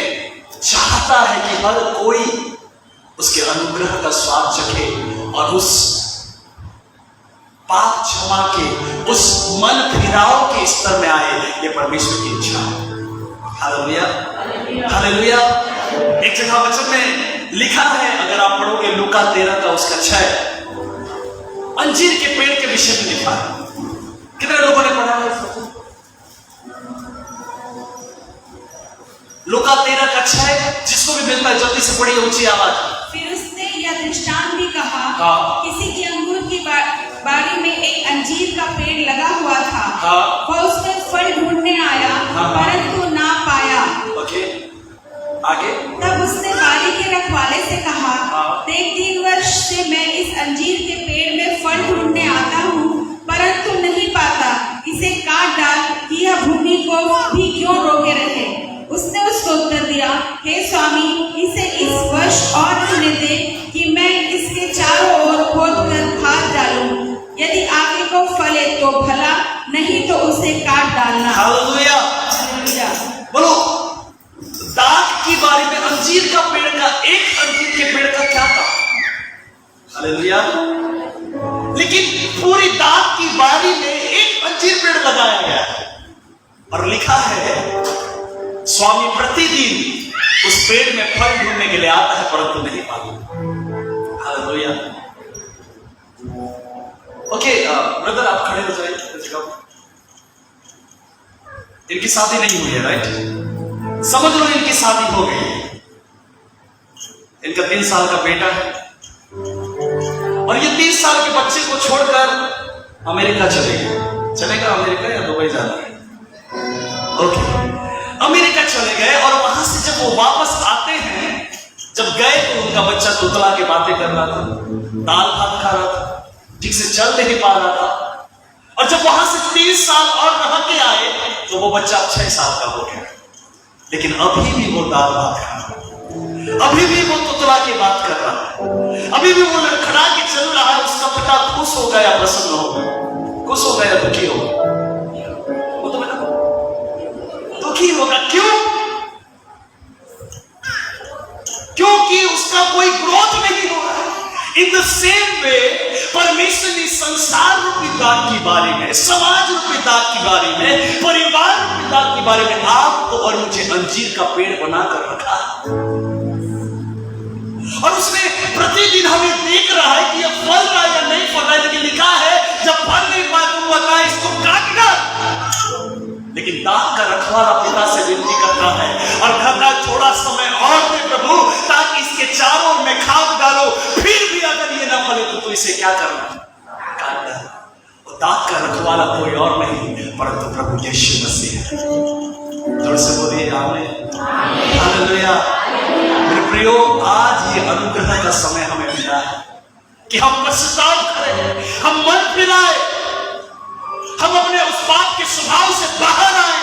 चाहता है कि हर कोई उसके अनुग्रह का स्वाद चखे और उस पाप क्षमा के, उस मन फिराव के स्तर में आए। ये परमेश्वर की इच्छा है। Hallelujah, hallelujah. एक जगह वचन में लिखा है, अगर आप पढ़ोगे लूका 13 का उसका 6, अंजीर के पेड़ के विषय में लिखा है। कितने लोगों ने पढ़ा है? लूका 13 का 6, जिसको भी मिलता है जल्दी से पढ़िए ऊंची आवाज। फिर उसने यह दृष्टांत भी कहा, किसी की अंगूर की बारी में एक अंजीर का पेड़ लगा हुआ था। वह उसमें फल ढूंढने आया, परंतु ना पाया। ओके, आगे। तब उसने बारी के रखवाले से कहा, देख 3 वर्ष से मैं इस अंजीर के पेड़ में फल ढूंढने आता हूँ, परंतु नहीं पाता। इसे काट डाल कि यह भूमि को भी क्यों रोके रहे। उसने उसको उत्तर दिया, हे स्वामी, इसे इस वर्ष और रहने दे कि मैं इसके चारों ओर खोद कर खाद डालूं। यदि आगे को फले तो भला, नहीं तो उसे काट डालना। हालेलुया। बोलो, दाख की बारी में अंजीर का पेड़ का, एक अंजीर के पेड़ का क्या था? हालेलुया। लेकिन पूरी दाख की बारी में एक अंजीर पेड़ लगाया गया है और लिखा है, स्वामी प्रतिदिन उस पेड़ में फल ढूंढने के लिए आता है, परंतु नहीं पाता। हालेलुया। ओके ब्रदर, आप खड़े हो जाइए। इनकी शादी नहीं हुई है, राइट? समझ लो इनकी शादी हो गई। इनका 3 साल का बेटा है और ये 30 साल के बच्चे को छोड़कर अमेरिका चलेगा अमेरिका या दुबई जाना है? ओके, अमेरिका चले गए और वहां से जब वो वापस आते हैं, जब गए तो उनका बच्चा तुतला के बातें कर रहा था, दाल भात खा रहा था, ठीक से चल नहीं पा रहा था। और जब वहां से 30 साल और रह के आए तो वो बच्चा 6 साल का हो गया, लेकिन अभी भी वो दाल भात खा रहा है, अभी भी वो तुतला की बात कर रहा है, अभी भी वो लड़खड़ा के चल रहा है। उसका पिता खुश हो गया, प्रसन्न हो गया, खुश हो गया, दुखी हो गया? वो तो बेटा दुखी होगा। क्यों? क्योंकि उसका कोई ग्रोथ नहीं हो रहा है। इन द सेम वे परमेश्वर ने संसार रूपी दाग की बारे में, समाज रूपी दाग की बारे में, परिवार रूपी दाग की बारे में आपको और मुझे अंजीर का पेड़ बनाकर रखा है और उसमें प्रतिदिन हमें देख रहा है कि यह फल रहा है या नहीं फल रहा है। लेकिन लिखा है जब फल नहीं पाए तो वो बता इसको काट डाल। लेकिन दाग का रखवाला पिता से विनती करता है और कहता है थोड़ा समय और दे प्रभु, ताकि इसके चारों ओर में खाद डालो, फिर भी अगर ये ना फले तो इसे क्या करना, काट डाल। और दाग का रखवाला कोई और नहीं परंतु प्रभु यीशु मसीह है। जोर से बोलिए आमीन, हालेलुया। मेरे प्रियो, आज ये अनुग्रह का समय हमें मिला है कि हम पश्चाताप करें, हम मन फिराए, हम अपने उस पाप के स्वभाव से बाहर आए।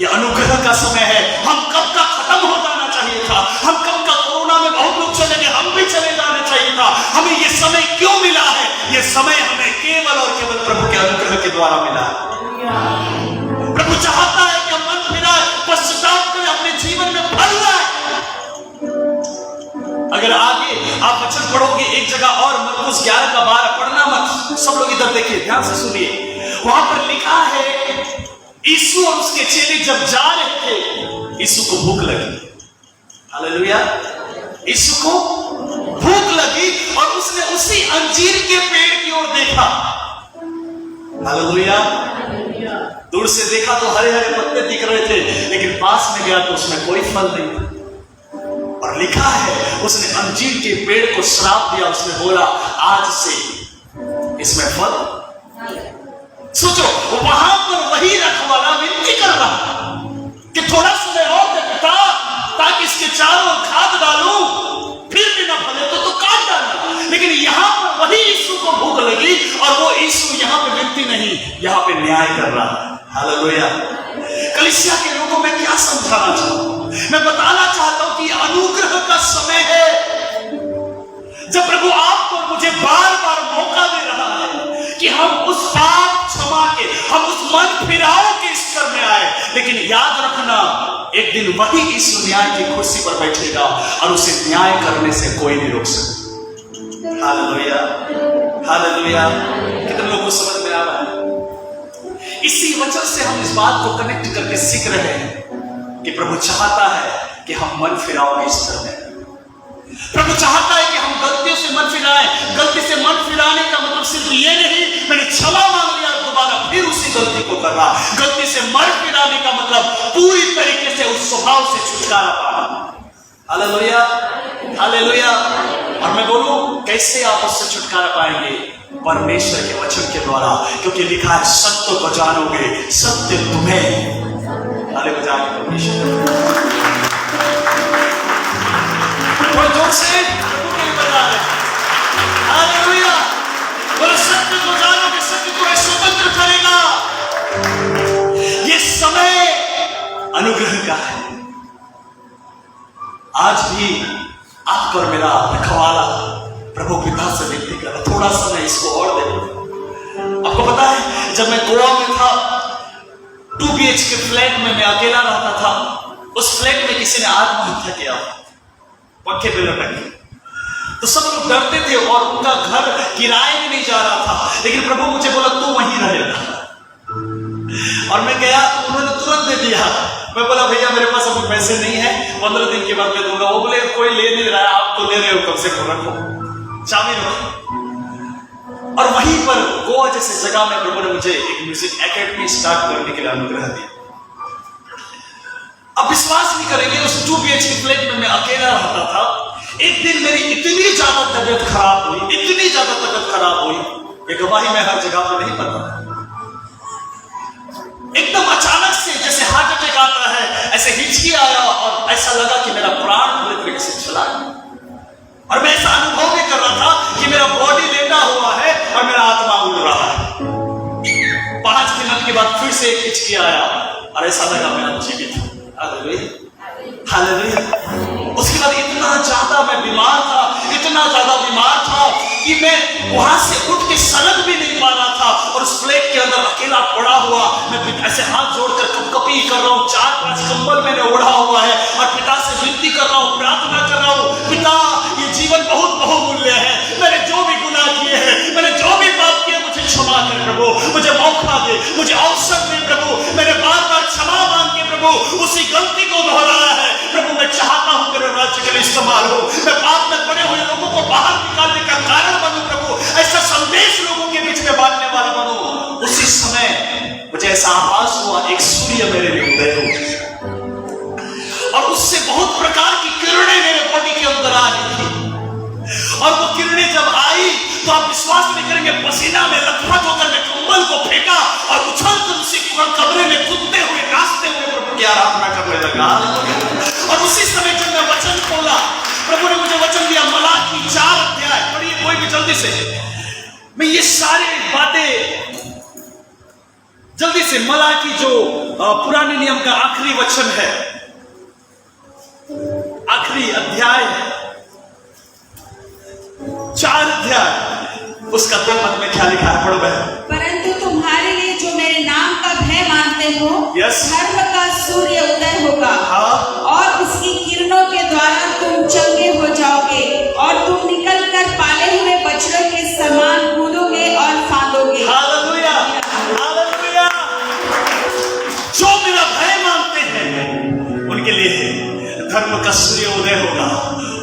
ये अनुग्रह का समय है। हम कब का खत्म हो जाना चाहिए था, हम कब का कोरोना में बहुत लोग चले गए, हम भी चले जाना चाहिए था। हमें ये समय क्यों मिला है? ये समय हमें केवल और केवल प्रभु के अनुग्रह के द्वारा मिला है। प्रभु चाहता है कि हम मन फिराए, पश्चाताप करें, अपने जीवन में फल लाए। अगर आगे आप वचन पढ़ोगे एक जगह और, मरकुस 11:12 पढ़ना मत, सब लोग इधर देखिए, ध्यान से सुनिए। वहां पर लिखा है यीशु और उसके चेले जब जा रहे थे, यीशु को भूख लगी। हालेलुया। यीशु को भूख लगी और उसने उसी अंजीर के पेड़ की ओर देखा। हालेलुया। दूर से देखा तो हरे हरे पत्ते दिख रहे थे, लेकिन पास में गया तो उसमें कोई फल नहीं था। और लिखा है उसने अंजीर के पेड़ को श्राप दिया, उसने बोला आज से इसमें फल। सोचो, वहां पर वही रखवाला विनती कर रहा कि थोड़ा समय और दे पिता, ताकि इसके चारों ओर खाद डालूं, फिर भी ना फले तो काट डालना। लेकिन यहां पर वही यीशु को भूख लगी और वो यीशु यहां पे विनती नहीं, यहां पे न्याय कर रहा है। हालेलुया। कलीसिया के लोगों में क्या समझाना चाहता हूं? मैं बताना चाहता हूं कि अनुग्रह का समय है, जब प्रभु आपको और मुझे बार बार मौका दे रहा है कि हम उस पाप क्षमा के, हम उस मन फिराव के स्तर में आए। लेकिन याद रखना, एक दिन वही इस न्याय की कुर्सी पर बैठेगा और उसे न्याय करने से कोई नहीं रोक सकता। Hallelujah, hallelujah. कितने लोगों को समझ में आ रहा है? इसी वचन से हम इस बात को कनेक्ट करके सीख रहे हैं कि प्रभु चाहता है कि हम मन फिराव के स्तर में। प्रभु चाहता है कि हम गलतियों से मन फिराएं। गलती से मन फिराने का मतलब सिर्फ ये नहीं मैंने क्षमा मांग लिया दोबारा फिर उसी गलती को कर रहा। गलती से मन फिराने का मतलब पूरी तरीके से उस स्वभाव से छुटकारा पाना। Hallelujah, hallelujah. और मैं बोलूं, कैसे आप उससे छुटकारा पाएंगे? परमेश्वर के वचन के द्वारा, क्योंकि लिखा है सत्य को जानोगे, सत्य तुम्हें। अरे बजाए परमेश्वर और जोर से प्रभु के लिए बता रहे। हालेलुया। बोलो सत्य को जानोगे, सत्य तुम्हें स्वतंत्र करेगा। ये समय अनुग्रह का है। आज भी आपको और मेरा रखवाला प्रभु पिता से विनती कर रहा, थोड़ा समय इसको और दे दो। आपको पता है, जब मैं गोवा में था, 2 BHK फ्लैट में मैं अकेला रहता था। उस फ्लैट में किसी ने आत्महत्या किया, पंखे पे लटक के। तो सब लोग डरते थे और उनका घर किराए में नहीं जा रहा था। लेकिन प्रभु मुझे बोला तू वहीं रहेगा। और मैं गया तो उन्होंने तुरंत दे दिया। मैं बोला भैया मेरे पास अभी पैसे नहीं है, 15 दिन के बाद मैं दूंगा। वो बोले कोई ले नहीं रहा है, आप तो ले रहे हो, कम से कम रखो, चाबी रखो। और वहीं पर गोवा जैसे जगह में प्रभु ने मुझे एक म्यूजिक एकेडमी स्टार्ट करने के लिए अनुग्रह दिया। अब विश्वास नहीं करेंगे, उस 2 BHK फ्लैट में मैं अकेला रहता था। एक दिन मेरी इतनी ज्यादा तबियत खराब हुई, इतनी ज्यादा तबियत खराब हुई, ये गवाही मैं हर जगह पर नहीं पता। एकदम अचानक से जैसे हार्ट अटैक आता है, ऐसे हिचकी आया और ऐसा लगा कि मेरा प्राण पूरे तरीके से चला गया। और मैं ऐसा अनुभव भी कर रहा था कि मेरा बॉडी लेटा हुआ है और मेरा आत्मा उड़ रहा है। 5 मिनट के बाद फिर से एक हिचकी आया और ऐसा लगा मेरा जीवित हूं। हालेलुया। उसके बाद इतना ज्यादा मैं बीमार था, इतना ज्यादा बीमार था कि मैं वहां से उठ के सड़क भी नहीं पा रहा था। और उस फ्लैट के अंदर अकेला पड़ा हुआ मैं ऐसे हाथ जोड़कर कपकपी कर रहा हूँ। 4-5 कंबल मैंने ओढ़ा हुआ है और पिता से विनती कर रहा हूँ, प्रार्थना कर रहा हूँ, पिता ये जीवन बहुत बहुमूल्य है। मैंने जो भी गुनाह किए हैं, मैंने जो भी पाप किए, मुझे क्षमा कर प्रभु, मुझे मौका दे, मुझे अवसर दे प्रभु। मैंने बार बार क्षमा मांग के प्रभु उसी गलती को दोहराया है। प्रभु मैं चाहता हूं तेरे राज्य के लिए इस्तेमाल हो, मैं पाप में पड़े हुए लोगों को बाहर निकालने का कारण बनूं प्रभु, ऐसा संदेश लोगों के बीच में बांटने वाला बनूं। उसी ऐसा आभास हुआ एक सूर्य मेरे लिए उदय हो, और उससे बहुत प्रकार की किरणें मेरे बॉडी के अंदर आ रही थी। और वो किरणें जब आई तो आप विश्वास नहीं करेंगे, पसीना में लथपथ होकर मैं कंबल को फेंका और उछलकर उसी कमरे में कूदते हुए नाचते हुए प्रभु की आराधना करने लगा। और उसी समय जब मैं वचन खोला, प्रभु ने मुझे वचन दिया, मलाकी 4 अध्याय पढ़िए कोई भी जल्दी से। मैं ये सारी बातें जल्दी से, मलाकी जो पुराने नियम का आखिरी वचन है, आखिरी अध्याय है, 4 अध्याय, उसका 2 पद में क्या लिखा है, पढ़ो बहन। परंतु तुम्हारे लिए जो मेरे नाम का भय मानते हो, Yes. धर्म का सूर्य उदय होगा, हाँ। और उसकी किरणों के द्वारा तुम चंगे हो जाओगे, और तुम निकलकर पाले हुए बछड़ों के समान कूदोगे और फांदोगे। Hallelujah, hallelujah. जो मेरा भय मानते हैं उनके लिए धर्म का सूर्य उदय होगा,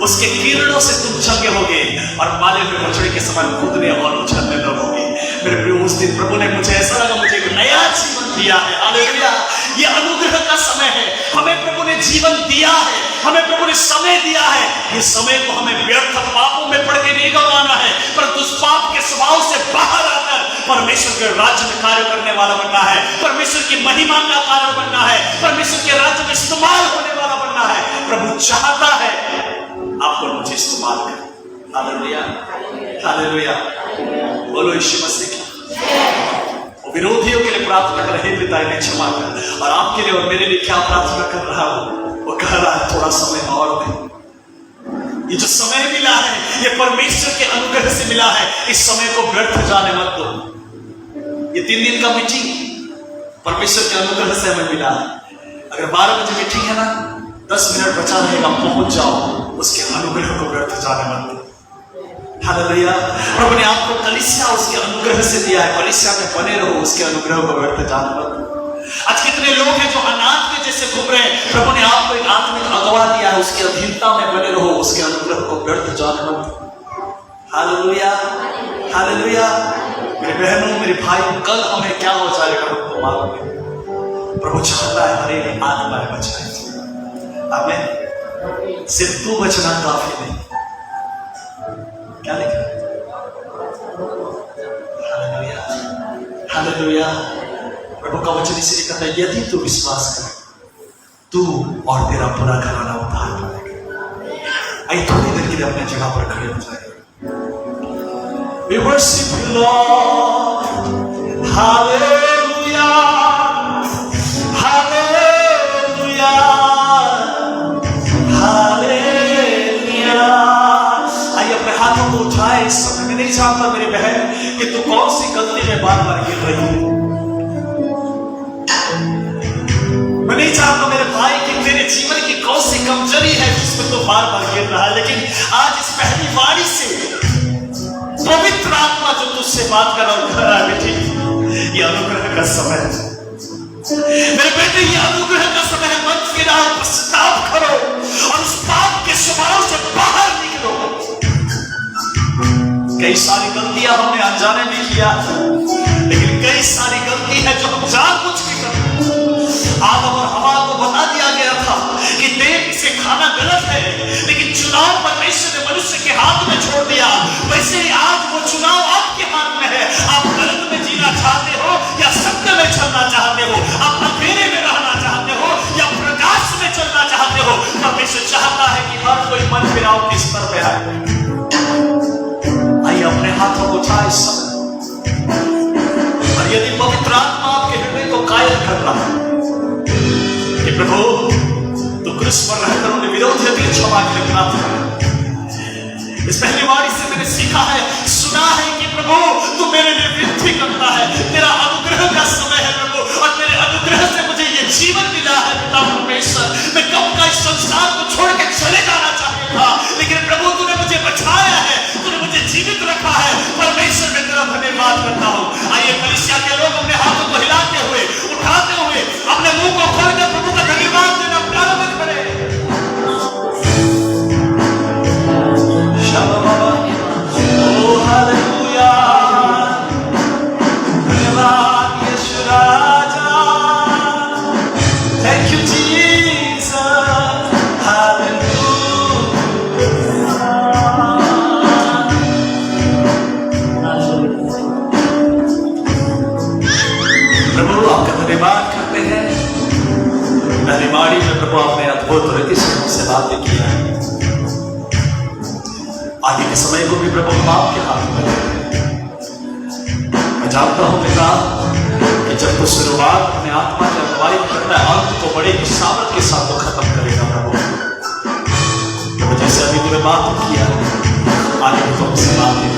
उसके किरणों से तुम चंगे होगे और पाले हुए बछड़े के समान कूदने और उछलने लगोगे। मेरे प्रिय, उस दिन प्रभु ने मुझे ऐसा लगा, मुझे एक नया जीवन दिया है। हालेलुया, ये अनुग्रह का समय है। हमें प्रभु ने जीवन दिया है, हमें प्रभु ने समय दिया है। ये समय को हमें व्यर्थ पापों में पड़ के नहीं गंवाना है, परंतु उस पाप के स्वभाव से बाहर आकर परमेश्वर के राज्य में कार्य करने वाला बनना है, परमेश्वर की महिमा का कारण बनना है, परमेश्वर के राज्य में इस्तेमाल होने वाला बनना है। प्रभु चाहता है आपको मुझे इस्तेमाल करें। हालेलुया, हालेलुया, बोलो यीशु मसीह की। विरोधियों के लिए प्रार्थना कर, हे पिता इन्हें क्षमा कर। और आपके लिए और मेरे लिए क्या प्रार्थना कर रहा हूं, वो कह रहा है थोड़ा समय और दे। ये जो समय मिला है, ये परमेश्वर के अनुग्रह से मिला है। इस समय को व्यर्थ जाने मत दो। ये 3 दिन का मीटिंग परमेश्वर के अनुग्रह से हमें मिला है। अगर 12 बजे मीटिंग है ना, 10 मिनट बचा रहेगा, पहुंच जाओ, उसके अनुग्रह को व्यर्थ जाने मत दो। हालेलुया, प्रभु ने आपको कलीसिया उसके अनुग्रह से दिया है, कलीसिया में बने रहो, उसके अनुग्रह को व्यर्थ जाने मत दो। आज कितने लोग हैं जो अनाथ के जैसे घूम रहे हैं, प्रभु ने आपको एक आत्मिक अगवा दिया है, उसकी अधीनता में बने रहो, उसके अनुग्रह को व्यर्थ जाने मत दो। Hallelujah, hallelujah. मेरे बहनों, मेरे भाई, कल हमें क्या हो जाएगा हमको मालूम नहीं। प्रभु चाहता है हर एक आत्मा बचाए। आमीन। सिर्फ तू बचना काफी नहीं। क्या लिखा? Hallelujah, hallelujah. प्रभु का वचन इसीलिए कहता है, यदि तू विश्वास करे, तू और तेरा पूरा घराना उद्धार पाएगा। आइए थोड़ी देर के लिए अपने जगह पर खड़े हो जाए। We worship you, Lord. Hallelujah, Hallelujah, Hallelujah। आइए अपने हाथों को उठाए इस समय। मैं नहीं चाहता मेरी बहन कि तू कौन सी गलती में बार बार गिर रही है। मैं नहीं चाहता मेरे भाई कि तेरे जीवन की कौन सी कमजोरी है जिसमें तू बार बार गिर रहा है। लेकिन आज इस पहली वाणी से पवित्र आत्मा जो तुझसे बात कर रहा है, बेटी ये अनुग्रह का समय है। मेरे बेटे ये अनुग्रह का समय है। मत फिराओ, पश्चाताप करो और उस पाप के स्वभाव से बाहर निकलो। कई सारी गलतियां हमने अनजाने में किया, लेकिन कई सारी गलती है जो हम जानबूझ के करते हैं। आदम और हवा को बता दिया गया था कि देव से खाना गलत है, लेकिन चुनाव परमेश्वर ने मनुष्य के हाथ में छोड़ दिया। वैसे ही आज वो चुनाव आपके हाथ में है। आप गलत में जीना चाहते हो या सत्य में चलना चाहते हो, आप अंधेरे में रहना चाहते हो या प्रकाश में चलना चाहते हो। परमेश्वर चाहता है कि हर कोई मन फिराव के स्तर पे आए। आइए अपने हाथों को उठाए इस समय। और यदि पवित्र आत्मा आपके हृदय को कायल कर रहा है कि प्रभु तो क्रूस पर रहकर उन्हें विरोधियों की क्षमा के लिए प्रार्थना करें। इस पहली वाणी से मैंने सीखा है, सुना है कि प्रभु तू मेरे लिए विनती करता है। तेरा अनुग्रह का समय है प्रभु, और तेरे अनुग्रह से मुझे ये जीवन मिला है। पिता परमेश्वर, मैं कब का इस संसार को छोड़ के चले जाना चाहता था, लेकिन प्रभु तूने मुझे बचाया है, तूने मुझे जीवित रखा है। परमेश्वर मैं तेरा धन्यवाद करता हूँ। आइए कलीसिया के लोग अपने हाथों को हिलाते हुए, उठाते हुए अपने मुंह को खोलकर प्रभु का धन्यवाद देना प्रारंभ करें। शाबाश बाबा। पहली बारी में प्रभु आपने अद्भुत रीति से हमसे बातें की है। आगे के समय को भी प्रभु हम आपके हाथ में हैं। मैं जानता हूं पिता कि जब तू शुरुआत अपने आत्मा की अगुवाई करता है, अंत को बड़े सामर्थ के साथ तो खत्म करेगा प्रभु। तो जैसे अभी तूने बात किया, आगे तो हमसे बात